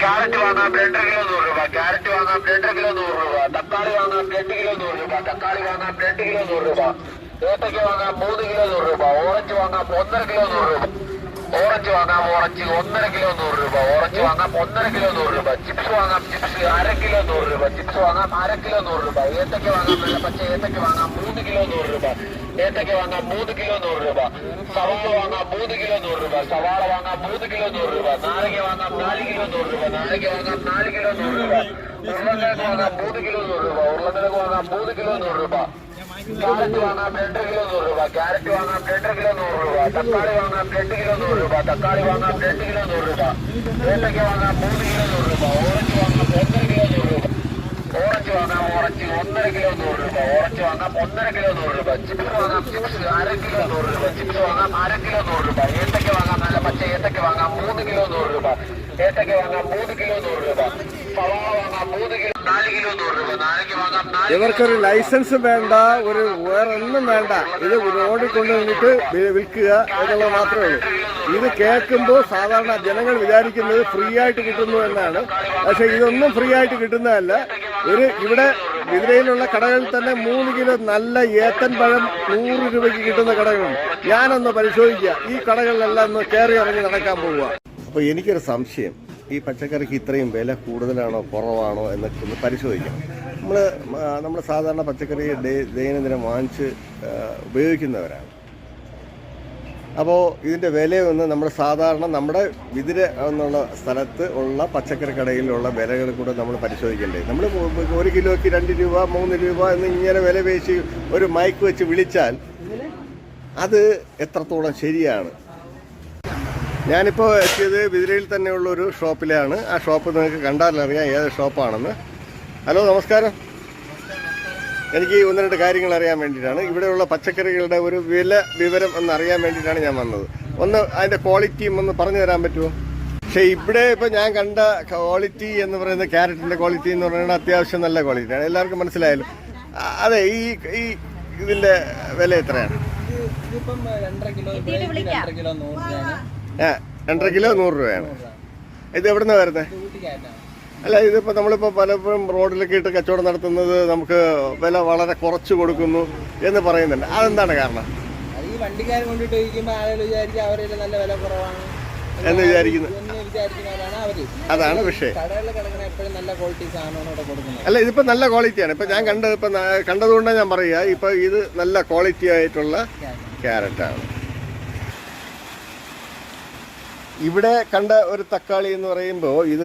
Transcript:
Carrot വാങ്ങാം 2 kilo 100 രൂപ. Carrot വാങ്ങാം 2 കിലോ 100 രൂപ. തക്കാളി വാങ്ങാം 2 കിലോ 100 രൂപ. തക്കാളി വാങ്ങാം 2 കിലോ 100 രൂപ. ഏത്തയ്ക്ക വാങ്ങാം 3 കിലോ 100 രൂപ. ഓറഞ്ച് വാങ്ങാം 1.5 കിലോ 100 രൂപ. ഓറഞ്ച് വാങ്ങാം 1.5 കിലോ 100 രൂപ. ഓറഞ്ച് വാങ്ങാം 1.5 കിലോ 100 രൂപ. ചിപ്സ് വാങ്ങാം ചിപ്സ് 1/2 കിലോ 100 രൂപ. ചിപ്സ് വാങ്ങാം 1/2 കിലോ 100 രൂപ. ഏത്തയ്ക്ക വാങ്ങാം നല്ല പച്ച ഏത്തയ്ക്ക വാങ്ങാം 3 കിലോ 100 രൂപ. ഏത്തയ്ക്ക വാങ്ങാം 3 കിലോ 100 രൂപ. സവാള വാങ്ങാം 3 കിലോ 100 രൂപ. സവാള വാങ്ങാം 3 കിലോ 100 രൂപ. നാരങ്ങ വാങ്ങാം 4 കിലോ 100 രൂപ. നാരങ്ങ വാങ്ങാം 4 കിലോ 100 രൂപ. ഉരുളക്കിഴങ്ങ് വാങ്ങാം 3 കിലോ 100 രൂപ. ഉരുളക്കിഴങ്ങ് വാങ്ങാം 3 കിലോ 100 രൂപ. ക്യാരറ്റ് വാങ്ങാം 2 കിലോ 100 രൂപ. ക്യാരറ്റ് വാങ്ങാം 2 കിലോ 100 രൂപ. തക്കാളി വാങ്ങാം 2 കിലോ 100 രൂപ. തക്കാളി വാങ്ങാം 2 കിലോ 100 രൂപ. ഏത്തയ്ക്ക വാങ്ങാം 3 കിലോ 100 രൂപ. ഓറഞ്ച് വാങ്ങാം 1.5 കിലോ 100 രൂപ. ഓറഞ്ച് വാങ്ങാം 1.5 കിലോ 100 രൂപ. ഓറഞ്ച് വാങ്ങാം 1.5 കിലോ 100 രൂപ. ചിപ്സ് വാങ്ങാം ചിപ്സ് 1/2 കിലോ 100 രൂപ. ചിപ്സ് വാങ്ങാം 1/2 കിലോ 100 രൂപ. ഏത്തയ്ക്ക വാങ്ങാം നല്ല പച്ച ഏത്തയ്ക്ക വാങ്ങാം 3 കിലോ 100 രൂപ. ഏത്തയ്ക്ക വാങ്ങാം 3 കിലോ 100 രൂപ. സവാള വാങ്ങാം 3 കിലോ 4 കിലോ 100 രൂപ. നാരങ്ങ വാങ്ങാം 4 ഇവർക്കൊരു ലൈസൻസ് വേണ്ട, ഒരു വേറൊന്നും വേണ്ട. ഇത് റോഡിൽ കൊണ്ടുവന്നിട്ട് വിൽക്കുക എന്നുള്ളത് മാത്രമേ ഉള്ളൂ. ഇത് കേൾക്കുമ്പോൾ സാധാരണ ജനങ്ങൾ വിചാരിക്കുന്നത് ഫ്രീ ആയിട്ട് കിട്ടുന്നു എന്നാണ്. പക്ഷെ ഇതൊന്നും ഫ്രീ ആയിട്ട് കിട്ടുന്നതല്ല. ഇവിടെ വിതിരയിലുള്ള കടകളിൽ തന്നെ 3 കിലോ നല്ല ഏത്തൻ പഴം 100 രൂപയ്ക്ക് കിട്ടുന്ന കടകളുണ്ട്. ഞാനൊന്ന് പരിശോധിക്കുക, ഈ കടകളിലെല്ലാം ഒന്ന് കയറി ഇറങ്ങി നടക്കാൻ പോവുക. അപ്പോൾ എനിക്കൊരു സംശയം, ഈ പച്ചക്കറിക്ക് ഇത്രയും വില കൂടുതലാണോ കുറവാണോ എന്നൊക്കെ ഒന്ന് പരിശോധിക്കാം. നമ്മൾ സാധാരണ പച്ചക്കറി ദൈനംദിനം വാങ്ങിച്ച് ഉപയോഗിക്കുന്നവരാണ്. അപ്പോൾ ഇതിൻ്റെ വിലയൊന്ന് നമ്മൾ സാധാരണ നമ്മുടെ വിതിര എന്നുള്ള സ്ഥലത്ത് ഉള്ള പച്ചക്കറി കടയിലുള്ള വിലകൾ കൂടെ നമ്മൾ പരിശോധിക്കണ്ടേ? നമ്മൾ 1 കിലോയ്ക്ക് 2 രൂപ 3 രൂപ എന്ന് ഇങ്ങനെ വില പേശി ഒരു മൈക്ക് വെച്ച് വിളിച്ചാൽ അത് എത്രത്തോളം ശരിയാണ്? ഞാനിപ്പോൾ എത്തിയത് വിതിരയിൽ തന്നെയുള്ളൊരു ഷോപ്പിലാണ്. ആ ഷോപ്പ് നിങ്ങൾക്ക് കണ്ടാലറിയാം ഏത് ഷോപ്പാണെന്ന്. ഹലോ, നമസ്കാരം. എനിക്ക് 1-2 കാര്യങ്ങൾ അറിയാൻ വേണ്ടിയിട്ടാണ്. ഇവിടെയുള്ള പച്ചക്കറികളുടെ ഒരു വിവരം എന്നറിയാൻ വേണ്ടിയിട്ടാണ് ഞാൻ വന്നത്. ഒന്ന് അതിൻ്റെ ക്വാളിറ്റിയും ഒന്ന് പറഞ്ഞു തരാൻ പറ്റുമോ? പക്ഷേ ഇവിടെ ഇപ്പോൾ ഞാൻ കണ്ട ക്വാളിറ്റി എന്ന് പറയുന്നത്, ക്യാരറ്റിൻ്റെ ക്വാളിറ്റി എന്ന് പറയുന്നത് അത്യാവശ്യം നല്ല ക്വാളിറ്റിയാണ്. എല്ലാവർക്കും മനസ്സിലായാലും. അതെ, ഈ ഇതിൻ്റെ വില എത്രയാണ്? 2.5 കിലോ 100 രൂപയാണ്. ഇത് എവിടെ നിന്നാണ് വരുന്നത്? അല്ല, ഇതിപ്പോൾ നമ്മളിപ്പോൾ പലപ്പോഴും റോഡിലൊക്കെ ഇട്ട് കച്ചവടം നടത്തുന്നത് നമുക്ക് വില വളരെ കുറച്ച് കൊടുക്കുന്നു എന്ന് പറയുന്നുണ്ട്. അതെന്താണ് കാരണം? ഈ വണ്ടിക്കാരൻ കൊണ്ടിട്ട് ചോദിക്കുമ്പോൾ ആളുകൾ വിചാരിക്കും അവരുടെ നല്ല വില കുറവാണ് എന്ന് വിചാരിക്കുന്നവരാണ് അവര്. അതാണ് വിഷയം. കടകളിൽ കിടക്കണ എപ്പോഴും നല്ല ക്വാളിറ്റി സാധനമാണ് ഇവിടെ കൊടുക്കുന്നത്. അല്ല, ഇതിപ്പോൾ നല്ല ക്വാളിറ്റിയാണ്. ഇപ്പം ഞാൻ കണ്ടതുകൊണ്ടാണ് ഞാൻ പറയുക. ഇപ്പോൾ ഇത് നല്ല ക്വാളിറ്റി ആയിട്ടുള്ള ക്യാരറ്റാണ്. ഇവിടെ കണ്ട ഒരു തക്കാളി എന്ന് പറയുമ്പോൾ ഇത്